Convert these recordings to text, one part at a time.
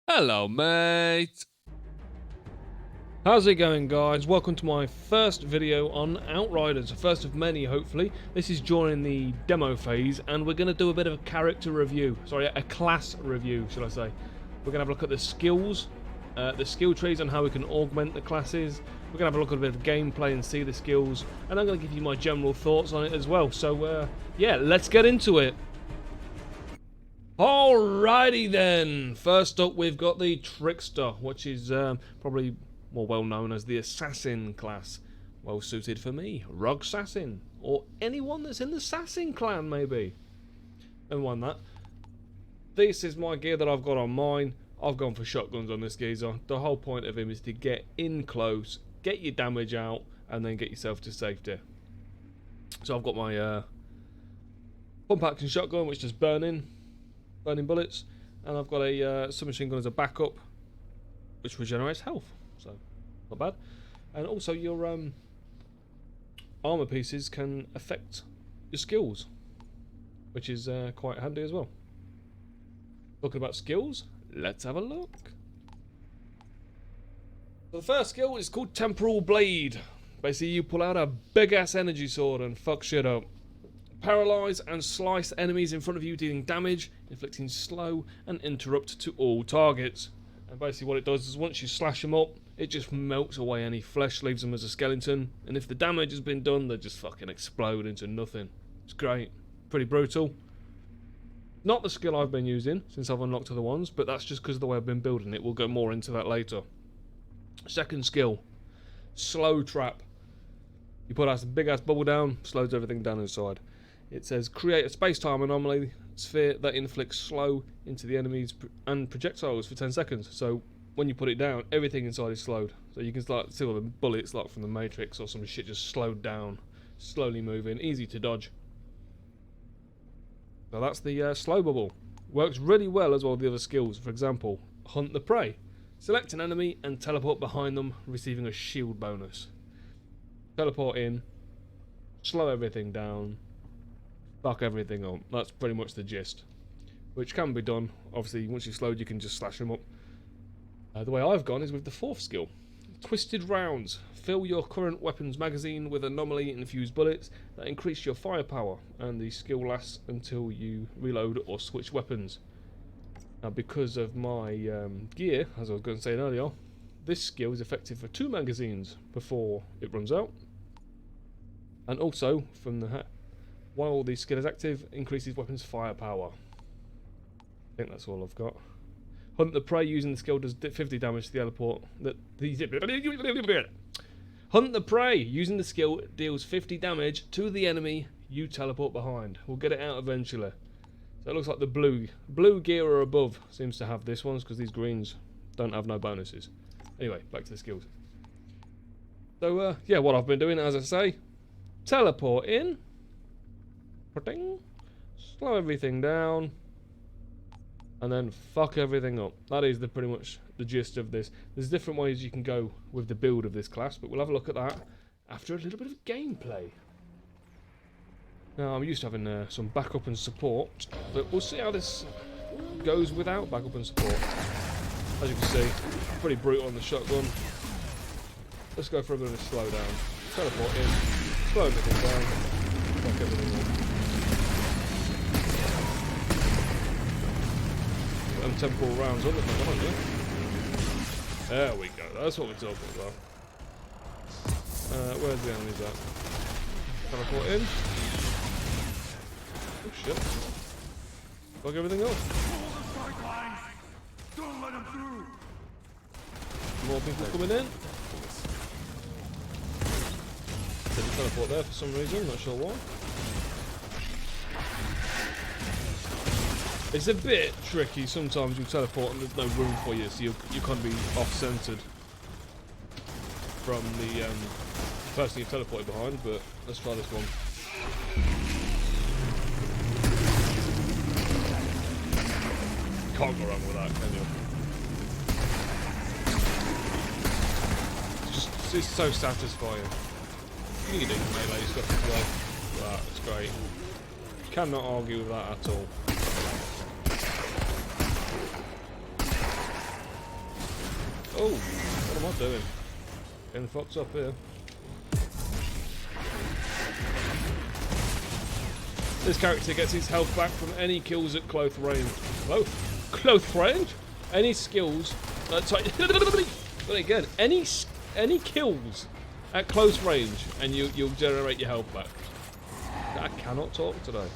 Hello, mate. How's it going, guys? Welcome to my first video on Outriders, first of many, hopefully. This is during the demo phase, and we're going to do a bit of a character review. Sorry, a class review, should I say. We're going to have a look at the skills, the skill trees, and how we can augment the classes. We're going to have a look at a bit of gameplay and see the skills, and I'm going to give you my general thoughts on it as well. So, yeah, let's get into it. Alrighty then, first up we've got the Trickster, which is probably more well known as the Assassin class. Well suited for me, Rogue Assassin, or anyone that's in the Assassin clan maybe. Never mind that. This is my gear that I've got on mine. I've gone for shotguns on this geezer. The whole point of him is to get in close, get your damage out, and then get yourself to safety. So I've got my pump action shotgun, which does burning bullets, and I've got a submachine gun as a backup, which regenerates health, so not bad. And also your armor pieces can affect your skills, which is quite handy as well. Talking about skills, let's have a look. So the first skill is called Temporal Blade. Basically, you pull out a big ass energy sword and fuck shit up. Paralyze and slice enemies in front of you, dealing damage, inflicting slow and interrupt to all targets. And basically what it does is once you slash them up, it just melts away any flesh, leaves them as a skeleton, and if the damage has been done, they just fucking explode into nothing. It's great. Pretty brutal. Not the skill I've been using since I've unlocked other ones, but that's just because of the way I've been building it. We'll go more into that later. Second skill, Slow Trap. You put out a big ass bubble down, slows everything down inside. It says create a space-time anomaly sphere that inflicts slow into the enemies and projectiles for 10 seconds. So when you put it down, everything inside is slowed. So you can start see all the bullets like from the Matrix or some shit just slowed down, slowly moving, easy to dodge. So that's the slow bubble. Works really well as well with the other skills. For example, Hunt the Prey. Select an enemy and teleport behind them, receiving a shield bonus. Teleport in, slow everything down, fuck everything up. That's pretty much the gist, which can be done. Obviously, once you've slowed, you can just slash them up. The way I've gone is with the fourth skill, Twisted Rounds. Fill your current weapon's magazine with anomaly infused bullets that increase your firepower, and the skill lasts until you reload or switch weapons. Now, because of my gear, as I was going to say earlier, this skill is effective for 2 magazines before it runs out, and also from the while the skill is active, increases weapons firepower. I think that's all I've got. Hunt the Prey using the skill does 50 damage to the teleport. Hunt the Prey using the skill deals 50 damage to the enemy you teleport behind. We'll get it out eventually. So it looks like the blue gear or above seems to have this ones, because these greens don't have no bonuses. Anyway, back to the skills. So yeah, what I've been doing, as I say, teleport in. Slow everything down, and then fuck everything up. That is pretty much the gist of this. There's different ways you can go with the build of this class, but we'll have a look at that after a little bit of gameplay. Now, I'm used to having some backup and support, but we'll see how this goes without backup and support. As you can see, pretty brutal on the shotgun. Let's go for a bit of a slowdown. Teleport in, slow everything down, fuck everything up. And temporal rounds on the front, aren't you? There we go, that's what we're talking about. Where's the enemies at? Teleport in. Oh shit. Fuck everything up. Don't let him through. More people coming in. Didn't teleport there for some reason, not sure why. It's a bit tricky, sometimes you teleport and there's no room for you, so you kind of be off-centered from the person you teleported behind, but let's try this one. Can't go wrong with that, can you? It's so satisfying. You can do melee stuff as well. That's great. Cannot argue with that at all. Oh, what am I doing? Getting fucked up here. This character gets his health back from any kills at close range. Close range? Any skills. Sorry. But again, any kills at close range, and you'll generate your health back. I cannot talk today.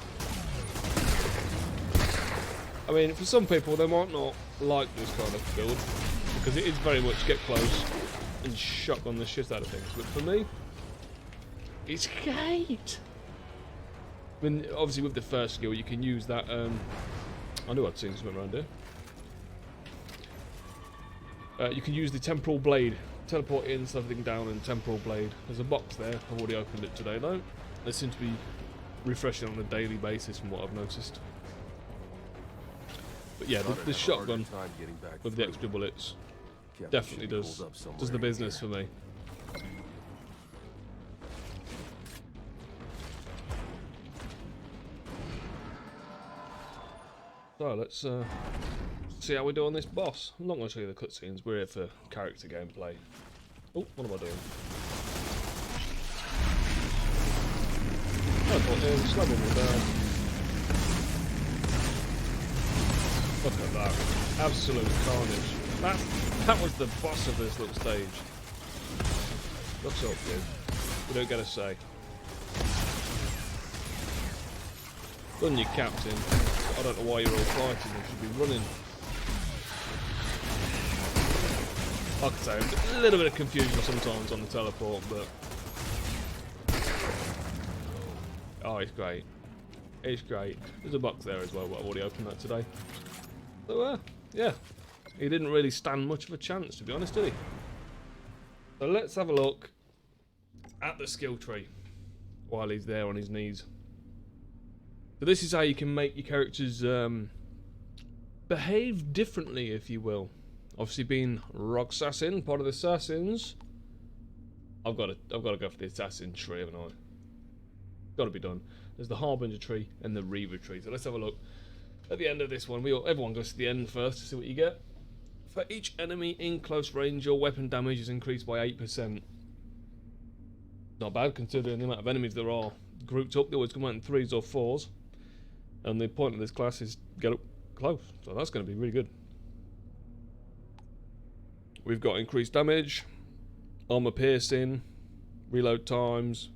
I mean, for some people, they might not like this kind of build because it is very much get close and shotgun the shit out of things. But for me, it's great. I mean, obviously with the first skill, you can use that. I knew I'd seen something around here. You can use the temporal blade, teleport in, slow everything down, and temporal blade. There's a box there. I've already opened it today though. They seem to be refreshing on a daily basis from what I've noticed. But yeah, the shotgun with the extra bullets definitely does the business for me. So let's see how we do on this boss. I'm not going to show you the cutscenes. We're here for character gameplay. Oh, what am I doing? Slam them all down. Look at that. Absolute carnage. That was the boss of this little stage. Looks up, dude. We don't get a say. Done your captain. I don't know why you're all fighting. You should be running. Like I say, a little bit of confusion sometimes on the teleport, but... Oh, it's great. It's great. There's a box there as well, but I've already opened that today. So, yeah. He didn't really stand much of a chance, to be honest, did he? So let's have a look at the skill tree while he's there on his knees. So this is how you can make your characters behave differently, if you will. Obviously, being Rock Assassin, part of the Assassins, I've got to go for the Assassin tree, haven't I? Got to be done. There's the Harbinger tree and the Reaver tree. So let's have a look at the end of this one. Everyone goes to the end first to see what you get. For each enemy in close range, your weapon damage is increased by 8%. Not bad considering the amount of enemies there are grouped up. They always come out in 3s or 4s. And the point of this class is get up close. So that's going to be really good. We've got increased damage, armor piercing, reload times.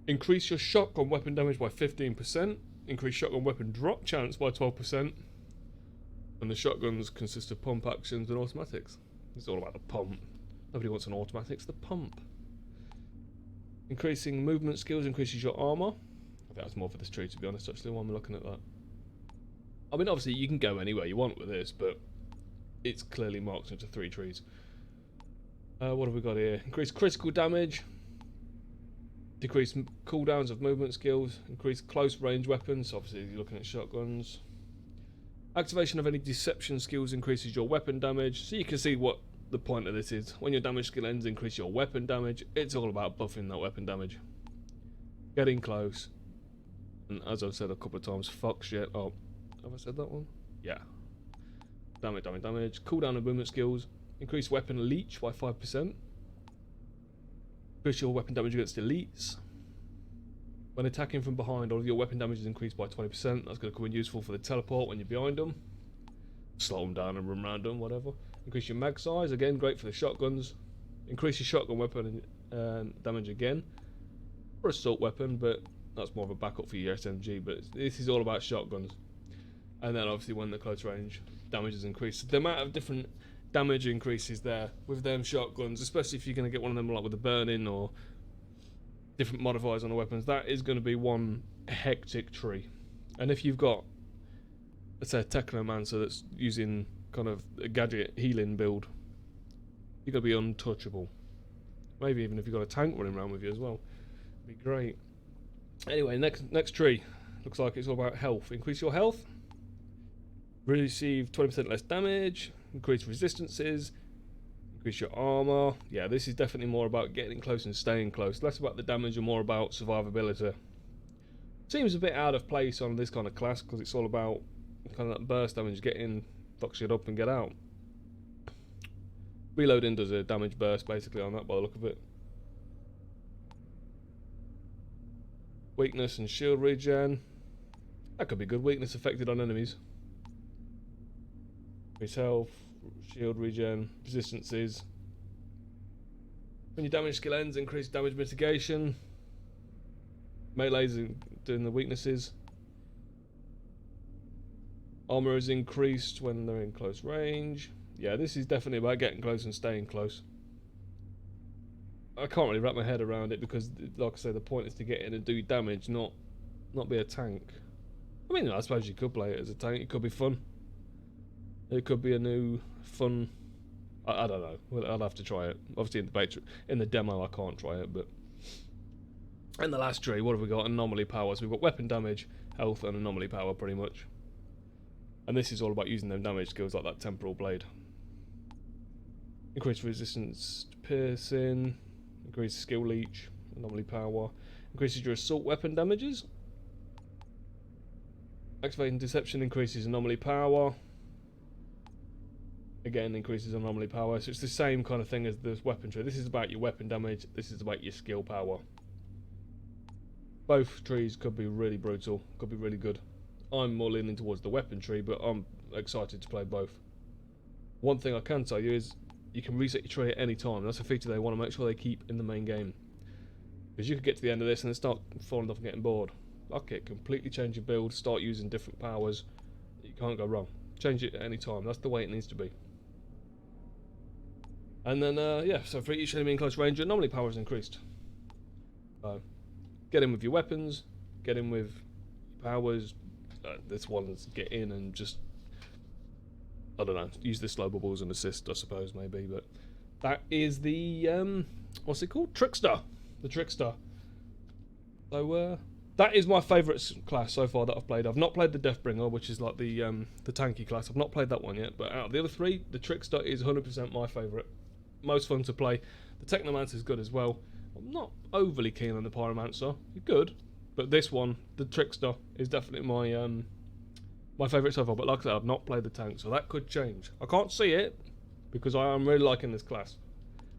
Increase your shotgun weapon damage by 15%. Increase shotgun weapon drop chance by 12%. And the shotguns consist of pump actions and automatics. It's all about the pump. Nobody wants an automatic, it's the pump. Increasing movement skills increases your armor. I think that's more for this tree, to be honest, actually, while I'm looking at that. I mean, obviously, you can go anywhere you want with this, but it's clearly marked into 3 trees. What have we got here? Increase critical damage. Decrease cooldowns of movement skills. Increase close range weapons. Obviously, you're looking at shotguns. Activation of any deception skills increases your weapon damage. So you can see what the point of this is. When your damage skill ends, increase your weapon damage. It's all about buffing that weapon damage. Getting close. And as I've said a couple of times, fuck shit. Oh, have I said that one? Yeah. Damage. Cooldown of movement skills. Increase weapon leech by 5%. Increase your weapon damage against elites. When attacking from behind, all of your weapon damage is increased by 20%. That's going to come in useful for the teleport when you're behind them. Slow them down and run around them, whatever. Increase your mag size, again, great for the shotguns. Increase your shotgun weapon damage again. For assault weapon, but that's more of a backup for your SMG. But this is all about shotguns. And then obviously when the close range damage is increased. The amount of different damage increases there with them shotguns, especially if you're going to get one of them like with the burning or different modifiers on the weapons, that is going to be one hectic tree. And if you've got, let's say, a Technomancer that's using kind of a gadget healing build, you're going to be untouchable. Maybe even if you've got a tank running around with you as well. It'd be great. Anyway, next tree. Looks like it's all about health. Increase your health. Receive 20% less damage. Increase resistances. Increase your armor. Yeah, this is definitely more about getting close and staying close. Less about the damage and more about survivability. Seems a bit out of place on this kind of class because it's all about kind of that burst damage, getting fuck shit up and get out. Reloading does a damage burst basically on that by the look of it. Weakness and shield regen. That could be good. Weakness affected on enemies. Increase health, shield regen, resistances. When your damage skill ends, increase damage mitigation. Melee's doing the weaknesses. Armor is increased when they're in close range. Yeah, this is definitely about getting close and staying close. I can't really wrap my head around it because, like I say, the point is to get in and do damage, not be a tank. I mean, I suppose you could play it as a tank. It could be fun. It could be a new fun. I don't know. Well, I'll have to try it. Obviously, in the demo, I can't try it. But in the last tree, what have we got? Anomaly power. So we've got weapon damage, health, and anomaly power, pretty much. And this is all about using them damage skills like that temporal blade. Increased resistance to piercing. Increased skill leech. Anomaly power. Increases your assault weapon damages. Activating deception increases anomaly power. Again, increases anomaly power. So it's the same kind of thing as the weapon tree. This is about your weapon damage. This is about your skill power. Both trees could be really brutal. Could be really good. I'm more leaning towards the weapon tree, but I'm excited to play both. One thing I can tell you is you can reset your tree at any time. That's a feature they want to make sure they keep in the main game. Because you could get to the end of this and then start falling off and getting bored. Okay, completely change your build, start using different powers. You can't go wrong. Change it at any time. That's the way it needs to be. And then, yeah, so for each enemy in close range, your anomaly power is increased. Get in with your weapons, get in with powers. This one's get in and just, I don't know, use the slow bubbles and assist, I suppose, maybe. But that is the, what's it called? Trickster. The Trickster. So, that is my favourite class so far that I've played. I've not played the Deathbringer, which is like the tanky class. I've not played that one yet. But out of the other three, the Trickster is 100% my favourite. Most fun to play. The Technomancer is good as well. I'm not overly keen on the Pyromancer. You're good. But this one, the Trickster, is definitely my my favourite so far. But like I said, I've not played the tank, so that could change. I can't see it, because I am really liking this class.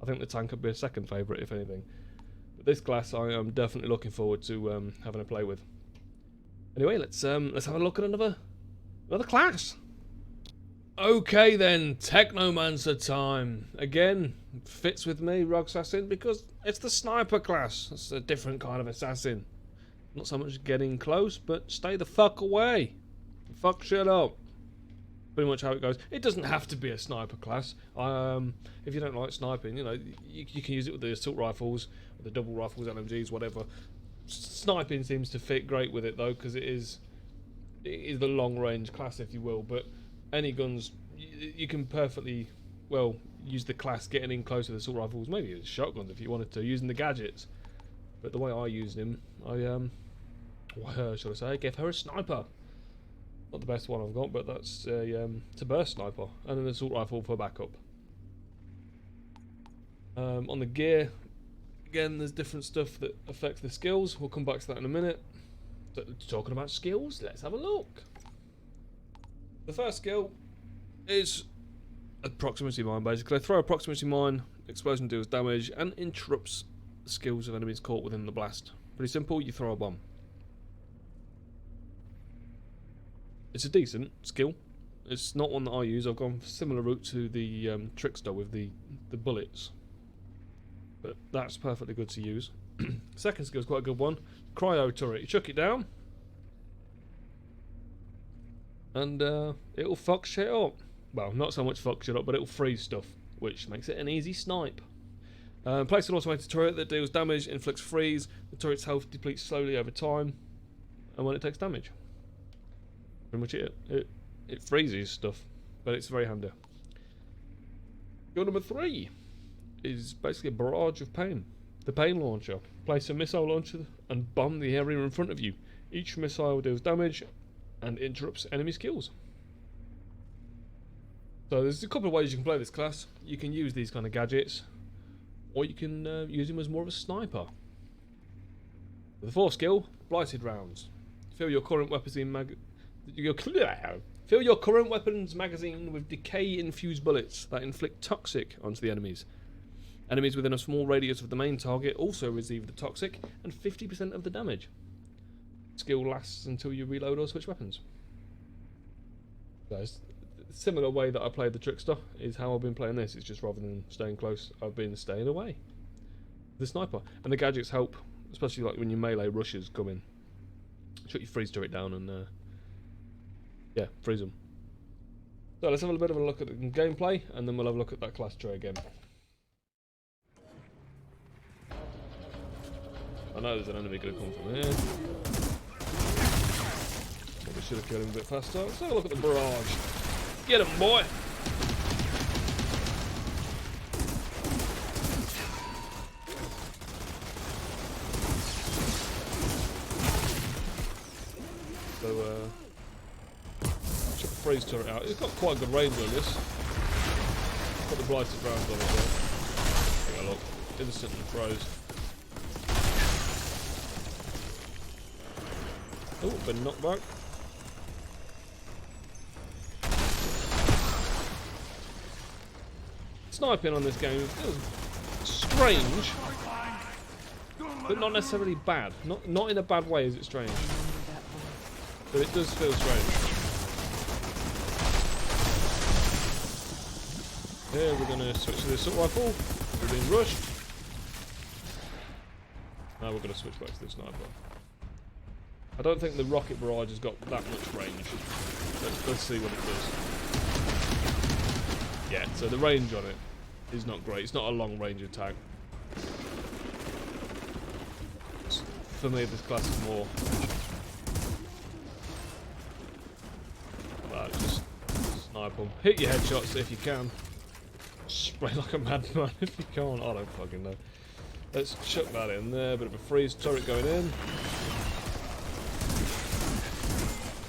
I think the tank could be a second favourite, if anything. But this class, I am definitely looking forward to having a play with. Anyway, let's have a look at another class. Okay then, Technomancer time. Again, fits with me, Rogue Assassin, because it's the sniper class. It's a different kind of assassin. Not so much getting close, but stay the fuck away. Fuck shit up. Pretty much how it goes. It doesn't have to be a sniper class. If you don't like sniping, you know, you can use it with the assault rifles, or the double rifles, LMGs, whatever. Sniping seems to fit great with it though, because it is the long range class, if you will. But any guns, you can perfectly well use the class getting in close with assault rifles. Maybe it's shotguns if you wanted to, using the gadgets. But the way I used him, should I say, gave her a sniper. Not the best one I've got, but that's a burst sniper and an assault rifle for backup. On the gear, again, there's different stuff that affects the skills. We'll come back to that in a minute. So, talking about skills, let's have a look. The first skill is a proximity mine, basically. Throw a proximity mine, explosion deals damage, and interrupts the skills of enemies caught within the blast. Pretty simple, you throw a bomb. It's a decent skill. It's not one that I use. I've gone similar route to the Trickster with the bullets. But that's perfectly good to use. Second skill is quite a good one. Cryo turret. You chuck it down, and it'll fuck shit up. Well, not so much fuck shit up, but it'll freeze stuff, which makes it an easy snipe. Place an automated turret that deals damage, inflicts freeze. The turret's health depletes slowly over time, and when it takes damage. Pretty much it freezes stuff, but it's very handy. Skill number 3 is basically a barrage of pain. The pain launcher. Place a missile launcher and bomb the area in front of you. Each missile deals damage and interrupts enemy skills. So there's a couple of ways you can play this class. You can use these kind of gadgets, or you can use him as more of a sniper. The fourth skill, blighted rounds. Fill your current weapons in Fill your current weapon's magazine with decay-infused bullets that inflict toxic onto the enemies. Enemies within a small radius of the main target also receive the toxic and 50% of the damage. Skill lasts until you reload or switch weapons. So it's a similar way that I played the Trickster is how I've been playing this. It's just rather than staying close, I've been staying away. The sniper. And the gadgets help, especially like when your melee rushes come in. Shut your freeze turret down and yeah, freeze them. So let's have a bit of a look at the gameplay and then we'll have a look at that class tree again. I know there's an enemy going to come from here. Probably should have killed him a bit faster. Let's have a look at the barrage. Get him, boy! So, check the freeze turret out. It's got quite a good range on this. Put the blighted rounds on it there. There you go, look. Instantly froze. Oh, been knocked back. Sniping on this game feels strange, but not necessarily bad. Not in a bad way is it strange, but it does feel strange. Here we're going to switch to the assault rifle. We're being rushed. Now we're going to switch back to the sniper. I don't think the rocket barrage has got that much range. Let's see what it does. Yeah, so the range on it is not great. It's not a long range attack. For me, this class is more just snipe them. Hit your headshots if you can. Spray like a madman if you can't. I don't fucking know. Let's chuck that in there. Bit of a freeze turret going in.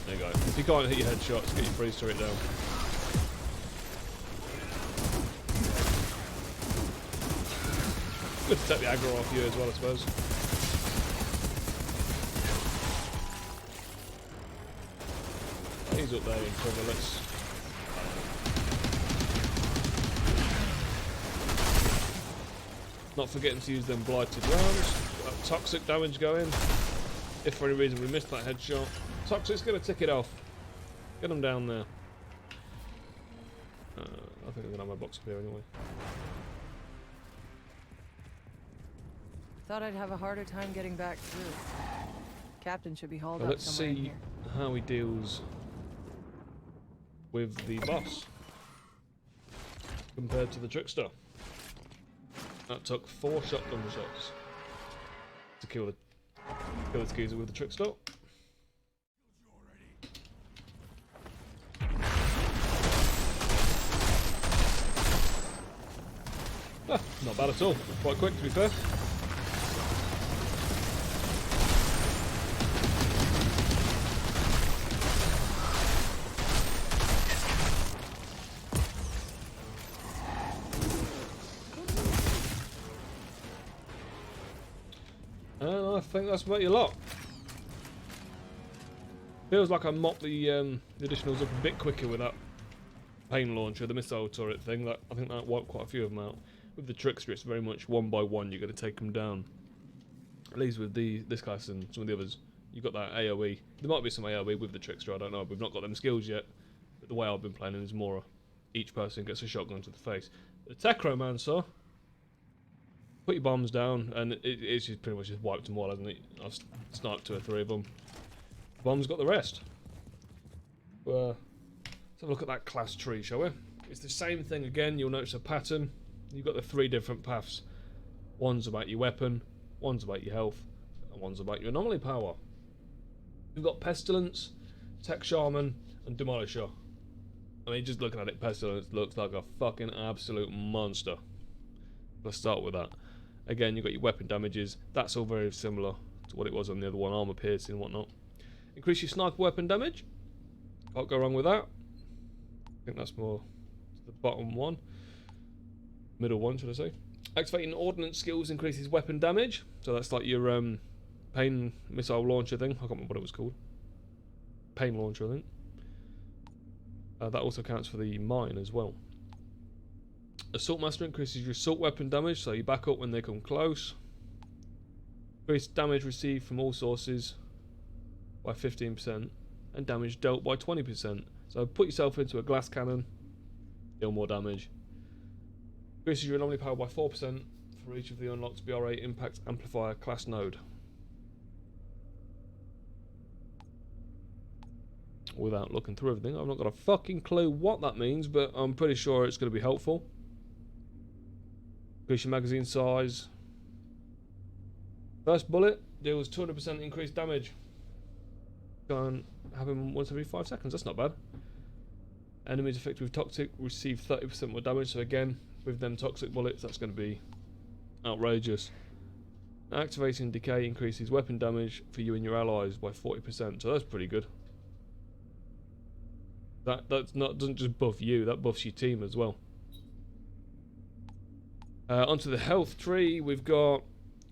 There you go. If you can't hit your headshots, get your freeze turret down. Good to take the aggro off you as well, I suppose. He's up there in cover, let's... Not forgetting to use them blighted rounds. Got that toxic damage going. If for any reason we missed that headshot. Toxic's going to tick it off. Get them down there. I think I'm going to have my box up here anyway. Thought I'd have a harder time getting back through. Captain should be hauled up Let's somewhere in see here. how he deals with the boss compared to the Trickster. That took 4 shotgun shots to kill the skeezer with the Trickster. Ah, not bad at all. Quite quick, to be fair. And I think that's about your lot. Feels like I mopped the additionals up a bit quicker with that pain launcher, the missile turret thing. That I think that wiped quite a few of them out. With the Trickster, it's very much one by one. You're going to take them down. At least with this class and some of the others, you've got that AOE. There might be some AOE with the Trickster. I don't know. We've not got them skills yet. But the way I've been playing is more each person gets a shotgun to the face. The Technomancer, put your bombs down, and it's just pretty much just wiped them all, hasn't it? I've sniped 2 or 3 of them. Bombs got the rest. Let's have a look at that class tree, shall we? It's the same thing again. You'll notice a pattern. You've got the 3 different paths. One's about your weapon, one's about your health, and one's about your anomaly power. You've got Pestilence, Tech Shaman, and Demolisher. I mean, just looking at it, Pestilence looks like a fucking absolute monster. Let's start with that. Again, you've got your weapon damages. That's all very similar to what it was on the other one, armor piercing and whatnot. Increase your sniper weapon damage. Can't go wrong with that. I think that's more to the bottom one. Middle one, should I say. Activating ordnance skills increases weapon damage. So that's like your pain missile launcher thing. I can't remember what it was called. Pain launcher, I think. That also counts for the mine as well. Assault Master increases your assault weapon damage, so you back up when they come close. Increase damage received from all sources by 15%, and damage dealt by 20%. So put yourself into a glass cannon, deal more damage. Increases your anomaly power by 4% for each of the unlocked BRA Impact Amplifier class node. Without looking through everything, I've not got a fucking clue what that means, but I'm pretty sure it's going to be helpful. Increase your magazine size. First bullet deals 200% increased damage. Go and have him once every 5 seconds, that's not bad. Enemies affected with toxic receive 30% more damage, so again, with them toxic bullets, that's going to be outrageous. Activating decay increases weapon damage for you and your allies by 40%, so that's pretty good. Doesn't just buff you, that buffs your team as well. Onto the health tree, we've got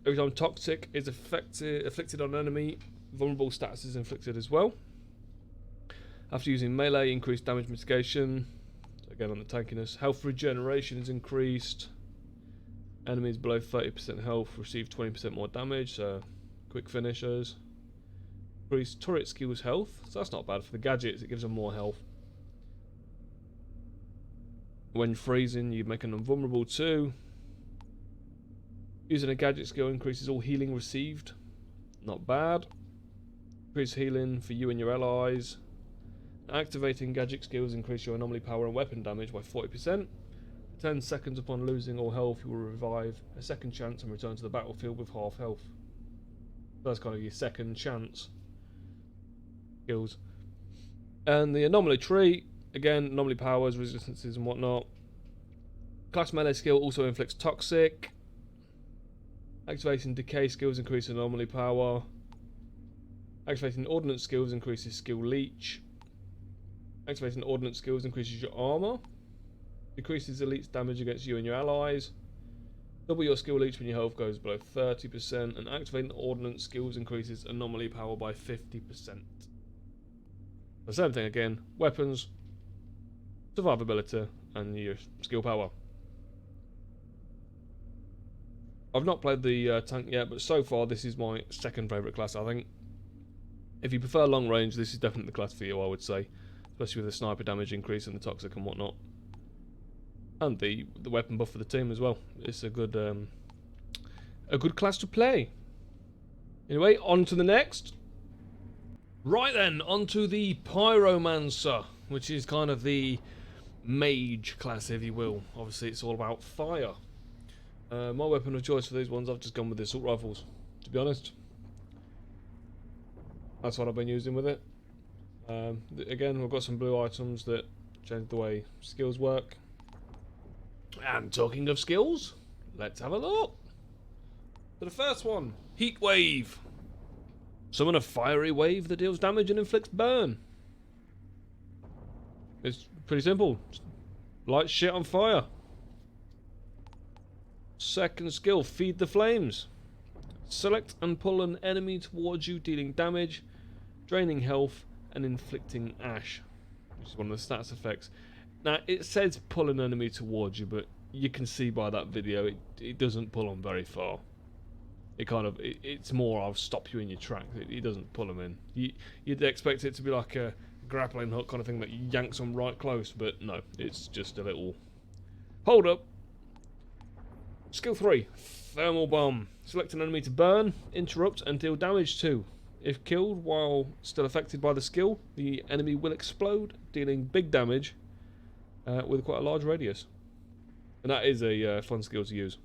every time toxic is afflicted on an enemy, vulnerable status is inflicted as well. After using melee, increased damage mitigation, again on the tankiness. Health regeneration is increased. Enemies below 30% health receive 20% more damage, so quick finishers. Increased turret skills health, so that's not bad for the gadgets, it gives them more health. When freezing, you make them invulnerable too. Using a gadget skill increases all healing received. Not bad. Increase healing for you and your allies. Activating gadget skills increase your anomaly power and weapon damage by 40%. 10 seconds upon losing all health, you will revive a second chance and return to the battlefield with half health. That's kind of your second chance skills. And the anomaly tree, again, anomaly powers, resistances and whatnot. Class melee skill also inflicts toxic. Activating decay skills increase anomaly power. Activating ordnance skills increases skill leech. Activating ordnance skills increases your armor. Decreases elite's damage against you and your allies. Double your skill leech when your health goes below 30%. And activating ordnance skills increases anomaly power by 50%. The same thing again. Weapons, survivability, and your skill power. I've not played the tank yet, but so far this is my second favourite class, I think. If you prefer long range, this is definitely the class for you, I would say. Especially with the sniper damage increase and the toxic and whatnot. And the weapon buff for the team as well. It's a good class to play. Anyway, on to the next. Right then, on to the Pyromancer, which is kind of the mage class, if you will. Obviously, it's all about fire. My weapon of choice for these ones, I've just gone with the assault rifles, to be honest. That's what I've been using with it. Again, we've got some blue items that change the way skills work. And talking of skills, let's have a look. So the first one, Heat Wave. Summon a fiery wave that deals damage and inflicts burn. It's pretty simple. Just light shit on fire. Second skill, Feed the Flames. Select and pull an enemy towards you, dealing damage, draining health, and inflicting ash. Which is one of the stats effects. Now, it says pull an enemy towards you, but you can see by that video it doesn't pull them very far. It's more I'll stop you in your tracks. It doesn't pull them in. You'd expect it to be like a grappling hook kind of thing that yanks them right close, but no, it's just a little hold up. Skill 3, Thermal Bomb. Select an enemy to burn, interrupt, and deal damage to. If killed while still affected by the skill, the enemy will explode, dealing big damage with quite a large radius. And that is a fun skill to use.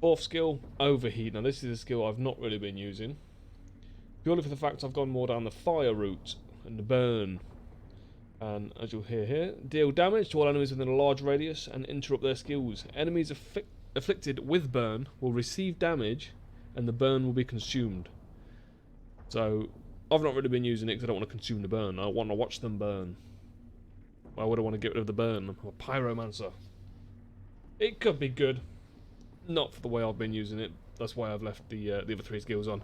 Fourth skill, Overheat. Now this is a skill I've not really been using, purely for the fact I've gone more down the fire route and the burn. And as you'll hear here, deal damage to all enemies within a large radius and interrupt their skills. Enemies afflicted with burn will receive damage and the burn will be consumed. So I've not really been using it because I don't want to consume the burn. I want to watch them burn. Why would I want to get rid of the burn? I'm a Pyromancer. It could be good. Not for the way I've been using it. That's why I've left the other 3 skills on.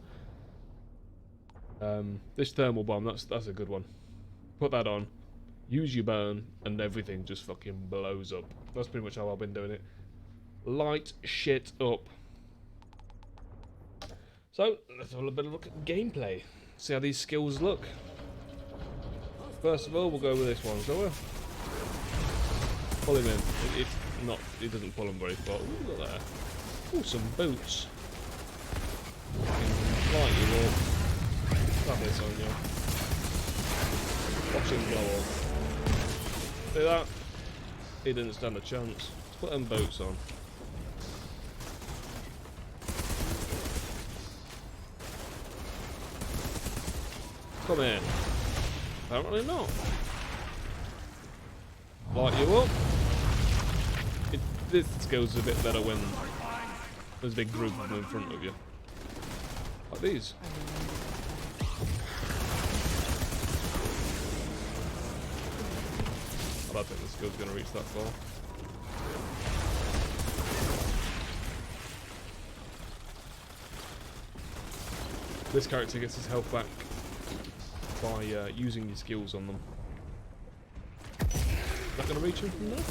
This thermal bomb, that's a good one. Put that on, use your burn, and everything just fucking blows up. That's pretty much how I've been doing it. Light shit up. So, let's have a bit of a look at gameplay. See how these skills look. First of all, we'll go with this one, shall we? Pull him in. It doesn't pull him very far. Ooh, look there. Ooh, some boots. Light you all. Have this on you. Watch him blow up. See that? He didn't stand a chance. Let's put them boots on. Come here. Apparently not. Light you up. This skill's a bit better when there's a big group of them in front of you. Like these. I don't think the skill's going to reach that far. This character gets his health back by using your skills on them. Is that going to reach him from there?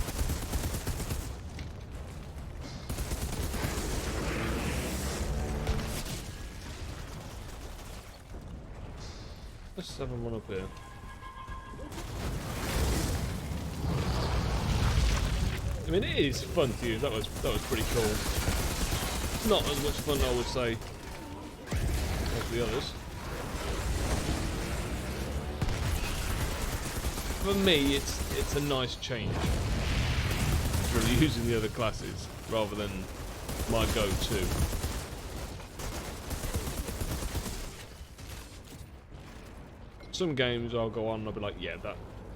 Let's have a run up here. I mean, it is fun to use. That was pretty cool. It's not as much fun, I would say, as the others. For me, it's a nice change for using the other classes rather than my go-to. Some games I'll go on and I'll be like, yeah,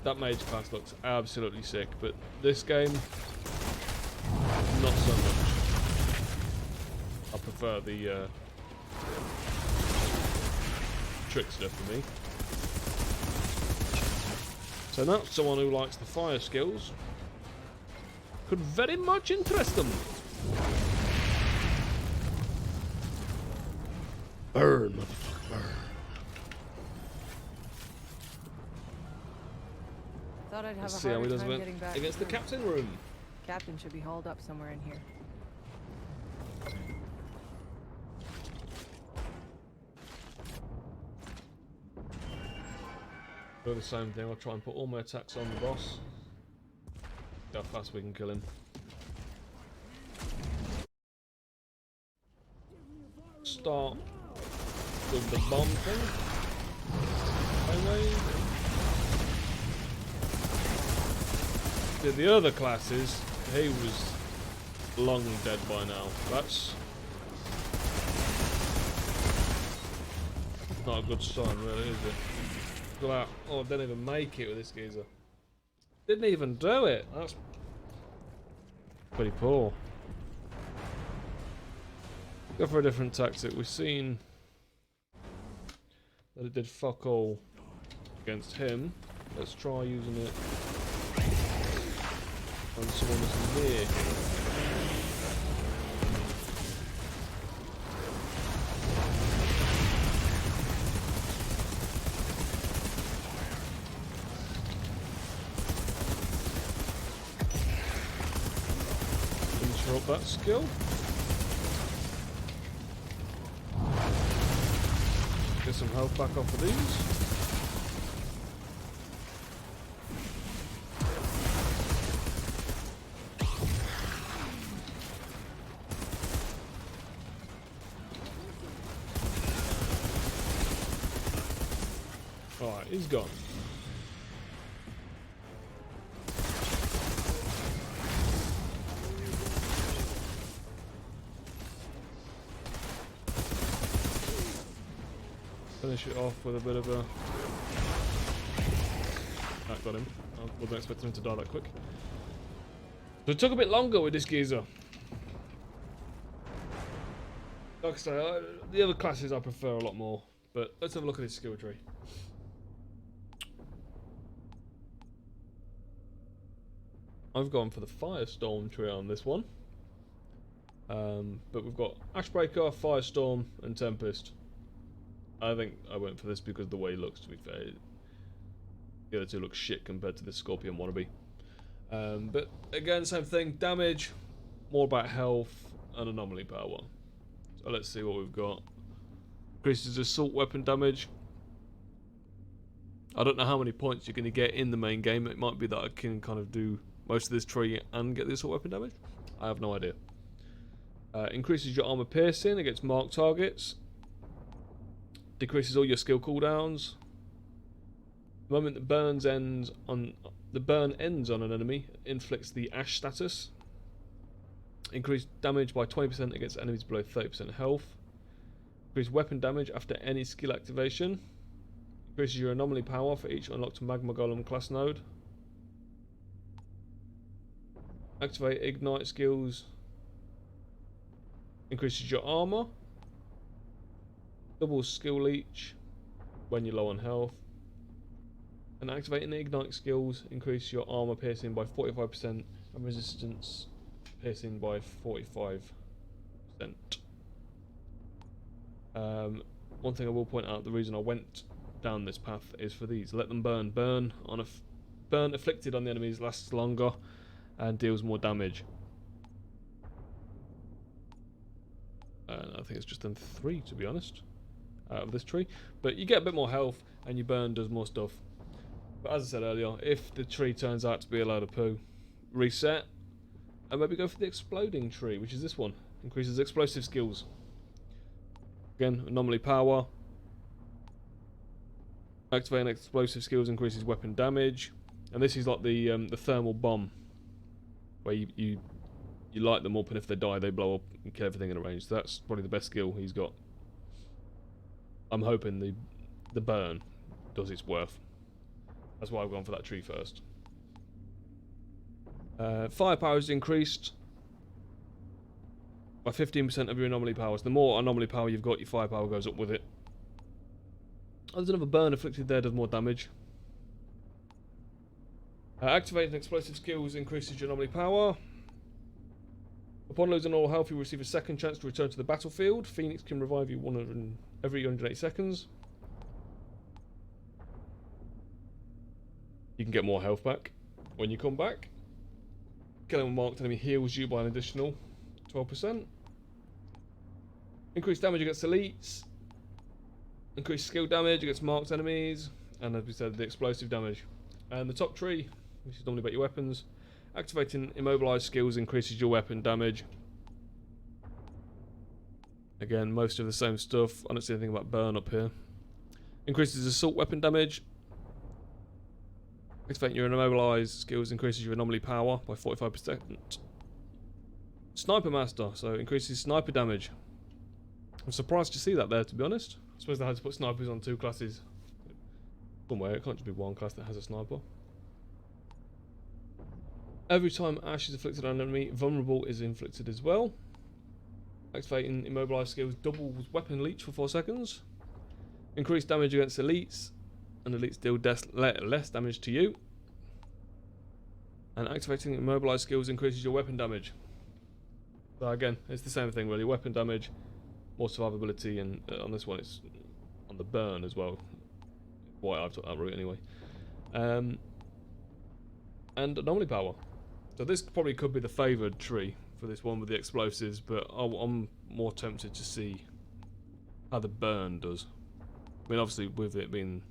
that mage class looks absolutely sick, but this game, not so much. I prefer the Trickster for me. So now someone who likes the fire skills could very much interest them. Burn, motherfucker, burn. Thought I'd have Let's a see how he harder does time getting back against the through. captain room. Captain should be hauled up somewhere in here. Do the same thing. I'll try and put all my attacks on the boss. See how fast we can kill him. Start with the bomb thing. Did the other classes, he was long dead by now. That's not a good sign, really, is it? Look at that. Oh, I didn't even make it with this geezer. Didn't even do it. That's pretty poor. Go for a different tactic. We've seen that it did fuck all against him. Let's try using it on someone that's near him. Interrupt that skill. Get some health back off of these. Alright, he's gone. Finish it off with a bit of a... That got him. I wasn't expecting him to die that quick. So it took a bit longer with this geezer. Like I say, the other classes I prefer a lot more. But let's have a look at his skill tree. I've gone for the Firestorm tree on this one. But we've got Ashbreaker, Firestorm and Tempest. I think I went for this because of the way he looks, to be fair. The other two look shit compared to this Scorpion wannabe. But again, same thing. Damage, more about health, and anomaly power. So let's see what we've got. Increases assault weapon damage. I don't know how many points you're going to get in the main game. It might be that I can kind of do most of this tree and get the assault weapon damage. I have no idea. Increases your armor piercing against marked targets. Decreases all your skill cooldowns. The moment the burn ends on an enemy, inflicts the ash status. Increase damage by 20% against enemies below 30% health. Increase weapon damage after any skill activation. Increases your anomaly power for each unlocked Magma Golem class node. Activate ignite skills. Increases your armor. Double skill leech when you're low on health. And activating the ignite skills increase your armor piercing by 45% and resistance piercing by 45%. One thing I will point out, the reason I went down this path is for these. Let them burn. Burn afflicted on the enemies lasts longer and deals more damage. And I think it's just done 3, to be honest, out of this tree. But you get a bit more health and your burn does more stuff. But as I said earlier, if the tree turns out to be a load of poo, reset and maybe go for the exploding tree, which is this one. Increases explosive skills. Again, anomaly power. Activating explosive skills increases weapon damage. And this is like the thermal bomb, where you light them up and if they die they blow up and kill everything in a range. So that's probably the best skill he's got. I'm hoping the burn does its worth. That's why I've gone for that tree first. Firepower is increased by 15% of your anomaly powers. The more anomaly power you've got, your firepower goes up with it. Oh, there's another burn afflicted there, does more damage. Activating explosive skills increases your anomaly power. Upon losing all health, you receive a second chance to return to the battlefield. Phoenix can revive you every 180 seconds. You can get more health back when you come back. Killing a marked enemy heals you by an additional 12%. Increased damage against elites. Increased skill damage against marked enemies. And as we said, the explosive damage. And the top tree, which is normally about your weapons. Activating immobilized skills increases your weapon damage. Again, most of the same stuff. I don't see anything about burn up here. Increases assault weapon damage. Activating your immobilized skills increases your anomaly power by 45%. Sniper Master, so increases sniper damage. I'm surprised to see that there, to be honest. I suppose they had to put snipers on 2 classes. Somewhere, it can't just be 1 class that has a sniper. Every time Ash is afflicted on an enemy, vulnerable is inflicted as well. Activating immobilized skills doubles weapon leech for 4 seconds. Increased damage against elites. And elites deal less damage to you. And activating immobilized skills increases your weapon damage. So again, it's the same thing really. Weapon damage, more survivability, and on this one it's on the burn as well. Why I've took that route anyway. And anomaly power. So this probably could be the favoured tree for this one with the explosives, but I'm more tempted to see how the burn does. I mean, obviously with it being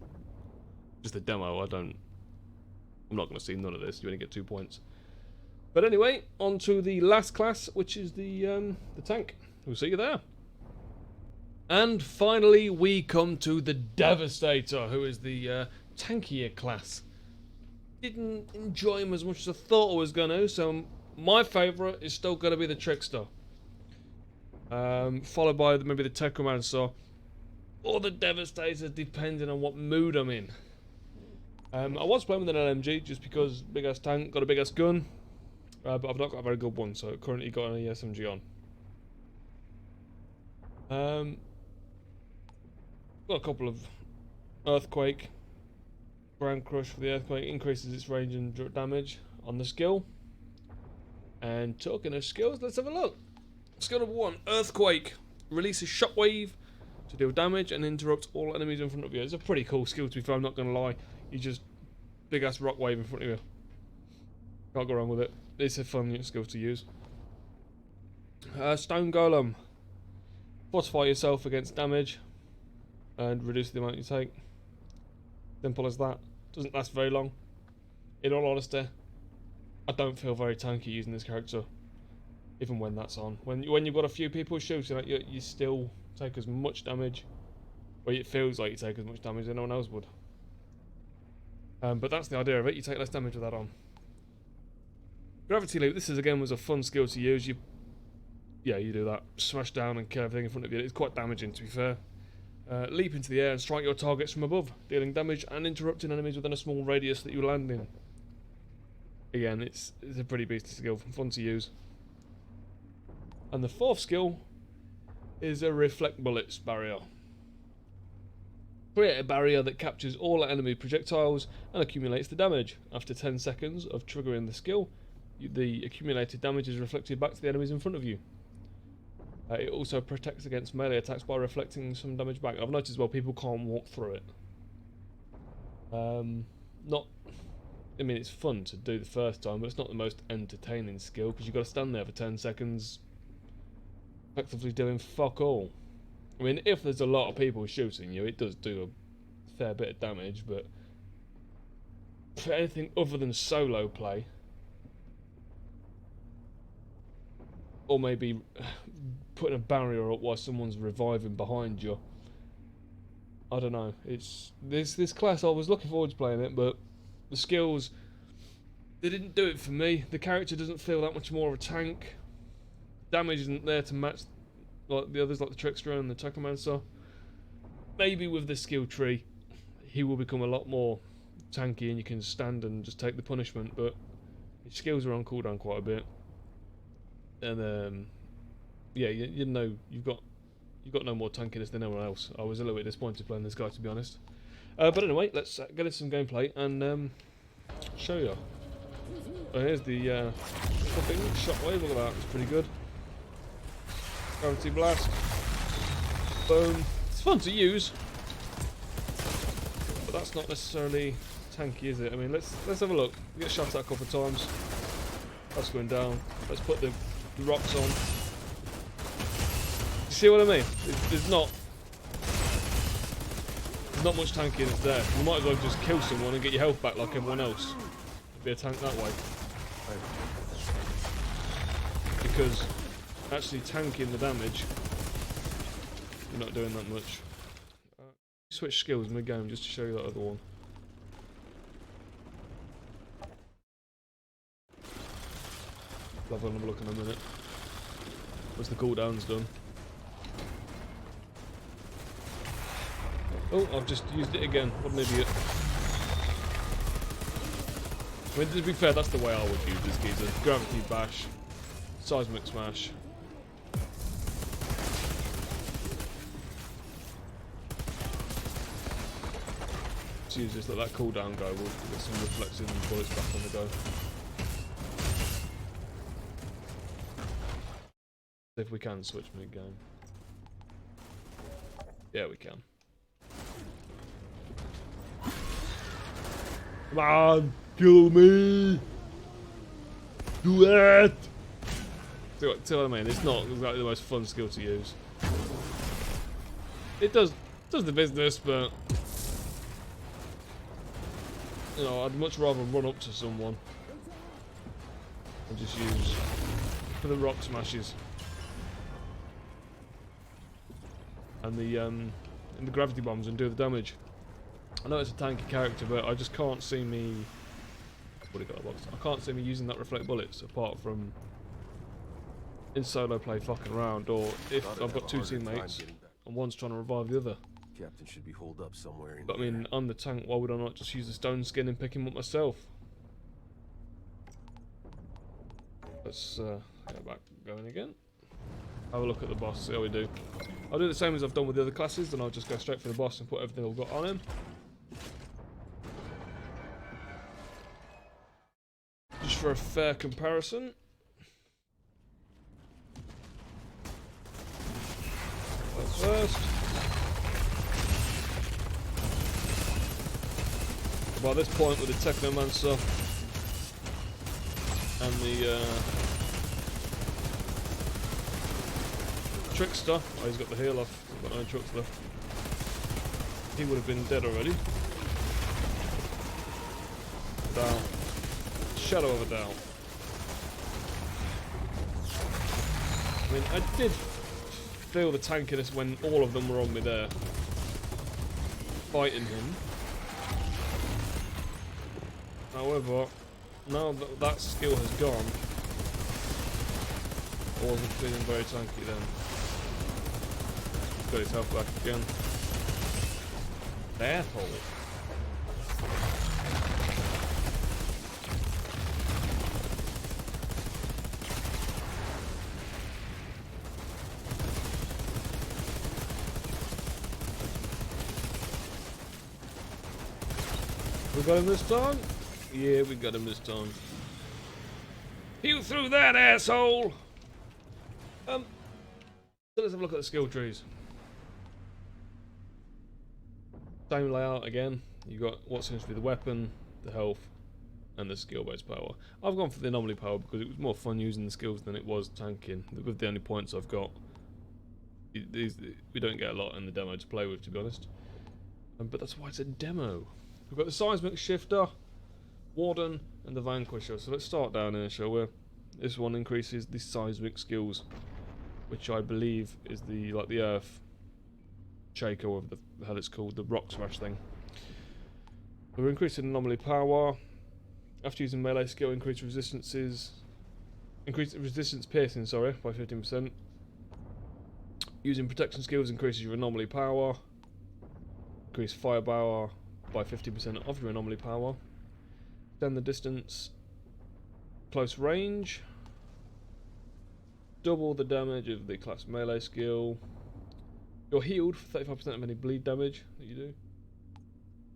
just a demo, I'm not going to see none of this. You only get 2 points. But anyway, on to the last class, which is the tank. We'll see you there. And finally, we come to the Devastator, who is the tankier class. Didn't enjoy him as much as I thought I was going to, so my favourite is still going to be the Trickster. Followed by maybe the Technomancer or the Devastator, depending on what mood I'm in. I was playing with an LMG just because big ass tank, got a big ass gun, but I've not got a very good one, so currently got an SMG on. Got a couple of Earthquake, Ground Crush for the Earthquake, increases its range and damage on the skill. And talking of skills, let's have a look. Skill number 1, Earthquake, releases shockwave to deal damage and interrupt all enemies in front of you. It's a pretty cool skill, to be fair, I'm not going to lie. You just big ass rock wave in front of you. Can't go wrong with it. It's a fun skill to use. Stone Golem. Fortify yourself against damage and reduce the amount you take. Simple as that. Doesn't last very long. In all honesty, I don't feel very tanky using this character, even when that's on. When you've got a few people shooting at you, you still take as much damage, or it feels like you take as much damage as anyone else would. But that's the idea of it. You take less damage with that on. Gravity Leap. This was a fun skill to use. You do that. Smash down and kill everything in front of you. It's quite damaging, to be fair. Leap into the air and strike your targets from above, dealing damage and interrupting enemies within a small radius that you land in. Again, it's a pretty beastly skill, fun to use. And the fourth skill is a Reflect Bullets barrier. Create a barrier that captures all enemy projectiles and accumulates the damage. After 10 seconds of triggering the skill, the accumulated damage is reflected back to the enemies in front of you. It also protects against melee attacks by reflecting some damage back. I've noticed, well, people can't walk through it. I mean, it's fun to do the first time, but it's not the most entertaining skill, because you've got to stand there for 10 seconds effectively doing fuck all. I mean, if there's a lot of people shooting you, it does do a fair bit of damage, but for anything other than solo play, or maybe putting a barrier up while someone's reviving behind you, I don't know. It's this class, I was looking forward to playing it, but the skills, they didn't do it for me. The character doesn't feel that much more of a tank. Damage isn't there to match like the others, like the Trickster and the Technomancer. Maybe with the skill tree, he will become a lot more tanky and you can stand and just take the punishment, but his skills are on cooldown quite a bit. And yeah, you know, you've got no more tankiness than anyone else. I was a little bit disappointed playing this guy, to be honest. But anyway, let's get into some gameplay and show you. So here's the flipping shockwave. Look at that, it's pretty good. Gravity blast. Boom. It's fun to use, but that's not necessarily tanky, is it? I mean, let's have a look. We get shot at a couple of times. That's going down. Let's put the rocks on. You see what I mean? There's not much tankiness there. You might as well just kill someone and get your health back like everyone else. Be a tank that way. Because actually tanking the damage, you're not doing that much. Switch skills mid-game just to show you that other one. I'll have a look in a minute. Once the cooldown's done. Oh, I've just used it again. What an idiot. I mean, to be fair, that's the way I would use this geezer. Gravity bash. Seismic smash. Let's use this, let that cooldown go. We'll get some reflecting bullets back on the go. If we can switch mid-game. Yeah, we can. Come on, kill me! Do it! See what I mean? It's not exactly the most fun skill to use. It does the business, but you know, I'd much rather run up to someone and just use for the rock smashes and the gravity bombs and do the damage. I know it's a tanky character, but I just can't see me. What have got a box? I can't see me using that reflect bullets apart from in solo play fucking around, or if I've got two teammates and one's trying to revive the other. Captain should be holed up somewhere in But I mean, I'm the tank. Why would I not just use the stone skin and pick him up myself? Let's get back going again. Have a look at the boss. See how we do. I'll do the same as I've done with the other classes, and I'll just go straight for the boss and put everything I've got on him. Just for a fair comparison. That's first. By this point, with the Technomancer and the Trickster, oh, he's got the heal off. He's got no trucks left. He would have been dead already. Down. Shadow of a doubt. I mean, I did feel the tankiness when all of them were on me there, fighting him. However, now that that skill has gone, I wasn't feeling very tanky then. Got his health back again. Asshole. We got him this time? Yeah, we got him this time. You threw that, asshole! So let's have a look at the skill trees. Same layout again. You got what seems to be the weapon, the health, and the skill-based power. I've gone for the anomaly power because it was more fun using the skills than it was tanking. With the only points I've got, we don't get a lot in the demo to play with, to be honest. But that's why it's a demo. We've got the seismic shifter, warden, and the vanquisher. So let's start down here, shall we? This one increases the seismic skills, which I believe is the the earth shaker, or the hell it's called, the rock smash thing. So we're increasing anomaly power. After using melee skill, increase resistance piercing, sorry, by 15%. Using protection skills increases your anomaly power. Increase firepower by 50% of your anomaly power. Extend the distance, close range. Double the damage of the class melee skill. You're healed for 35% of any bleed damage that you do.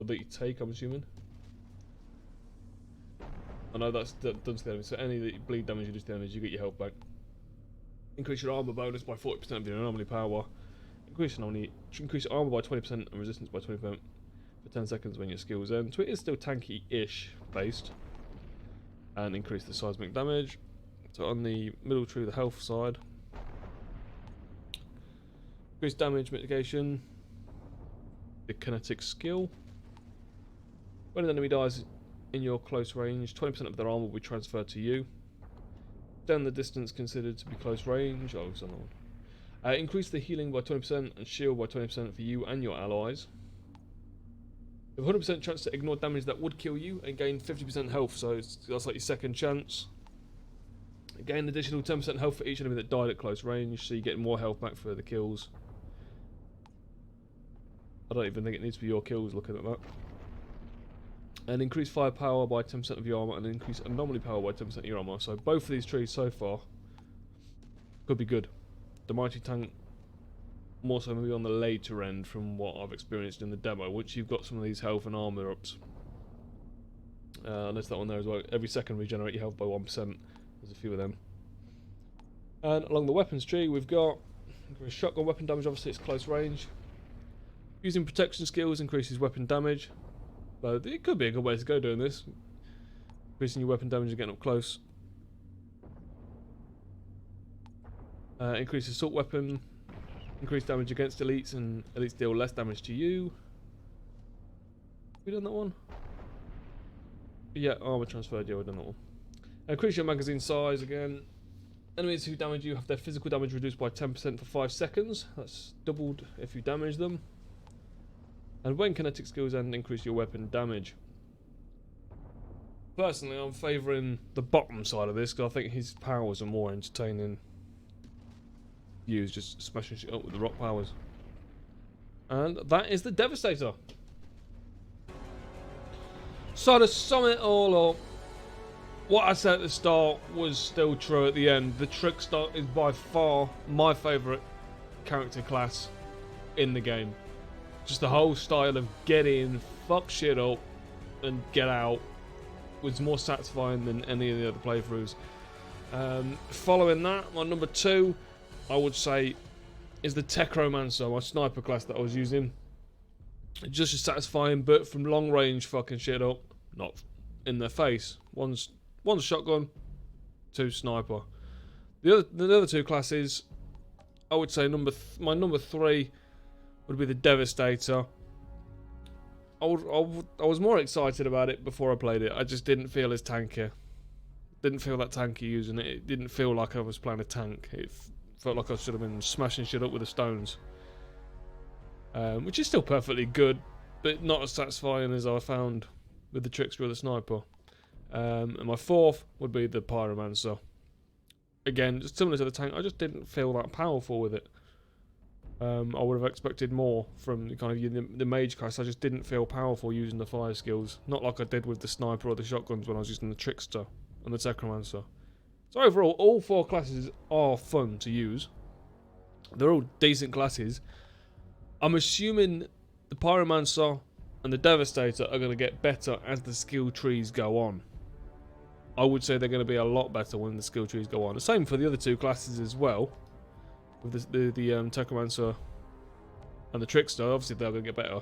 Or that you take, I'm assuming. I know that does the enemy, so any that you bleed damage you do to the enemy, you get your health back. Increase your armor bonus by 40% of your anomaly power. Increase your armor by 20% and resistance by 20% for 10 seconds when your skills end. So it is still tanky-ish based. And increase the seismic damage. So on the middle tree, the health side. Increase damage mitigation. The kinetic skill. When an enemy dies in your close range, 20% of their armor will be transferred to you. Extend the distance considered to be close range. Oh, it's another one. Increase the healing by 20% and shield by 20% for you and your allies. You have a 100% chance to ignore damage that would kill you and gain 50% health, so that's like your second chance. Gain additional 10% health for each enemy that died at close range, so you get more health back for the kills. I don't even think it needs to be your kills looking at that. And increase firepower by 10% of your armor and increase anomaly power by 10% of your armor. So both of these trees so far could be good. The mighty tank more so maybe on the later end from what I've experienced in the demo. Once you've got some of these health and armor ups. There's that one there as well. Every second regenerate your health by 1%. There's a few of them. And along the weapons tree we've got shotgun weapon damage, obviously it's close range. Using protection skills increases weapon damage. But it could be a good way to go doing this. Increasing your weapon damage and getting up close. Increase assault weapon. Increase damage against elites and elites deal less damage to you. Have we done that one? Yeah, armor transferred, yeah, we've done that one. Increase your magazine size again. Enemies who damage you have their physical damage reduced by 10% for 5 seconds. That's doubled if you damage them. And when kinetic skills end, increase your weapon damage. Personally, I'm favouring the bottom side of this because I think his powers are more entertaining. Use just smashing shit up with the rock powers. And that is the Devastator. So to sum it all up, what I said at the start was still true at the end. The Trickster is by far my favourite character class in the game. Just the whole style of get in, fuck shit up, and get out was more satisfying than any of the other playthroughs. Following that, my number 2, I would say, is the Technomancer, my sniper class that I was using. just as satisfying, but from long range fucking shit up, not in their face. One's shotgun, 2 sniper. The other 2 classes, I would say my number 3 would be the Devastator. I was more excited about it before I played it. I just didn't feel as tanky. Didn't feel that tanky using it. It didn't feel like I was playing a tank. It felt like I should have been smashing shit up with the stones. Which is still perfectly good, but not as satisfying as I found with the Trickster or the Sniper. And my 4th would be the Pyromancer. Again, just similar to the tank, I just didn't feel that powerful with it. I would have expected more from kind of the mage class. I just didn't feel powerful using the fire skills. Not like I did with the Sniper or the shotguns when I was using the Trickster and the Technomancer. So overall, all 4 classes are fun to use. They're all decent classes. I'm assuming the Pyromancer and the Devastator are going to get better as the skill trees go on. I would say they're going to be a lot better when the skill trees go on. The same for the other 2 classes as well. With the Technomancer and the Trickster, obviously they're going to get better.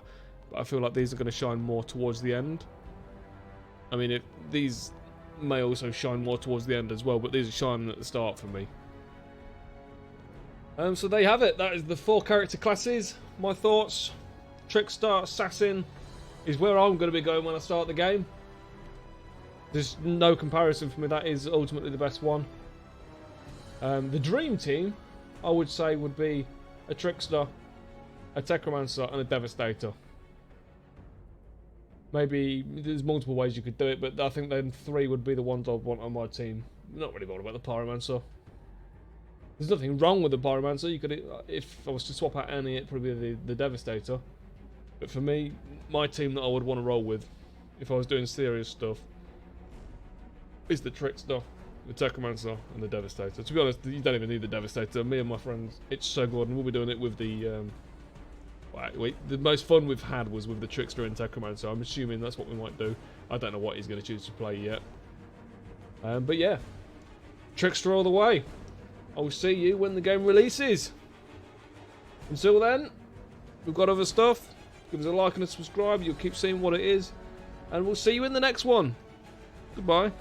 But I feel like these are going to shine more towards the end. I mean, these may also shine more towards the end as well, but these are shining at the start for me. So there you have it. That is the 4 character classes. My thoughts. Trickster, Assassin is where I'm going to be going when I start the game. There's no comparison for me. That is ultimately the best one. The dream team, I would say, would be a Trickster, a Technomancer, and a Devastator. Maybe there's multiple ways you could do it, but I think then 3 would be the ones I'd want on my team. Not really bothered about the Pyromancer. There's nothing wrong with the Pyromancer. You could, if I was to swap out any, it'd probably be the Devastator. But for me, my team that I would want to roll with, if I was doing serious stuff, is the Trickster, the Technomancer, and the Devastator. To be honest, you don't even need the Devastator. Me and my friends, it's so good, and we'll be doing it with the... the most fun we've had was with the Trickster and Technomancer. I'm assuming that's what we might do. I don't know what he's going to choose to play yet. But yeah, Trickster all the way. I will see you when the game releases. Until then, we've got other stuff. Give us a like and a subscribe. You'll keep seeing what it is. And we'll see you in the next one. Goodbye.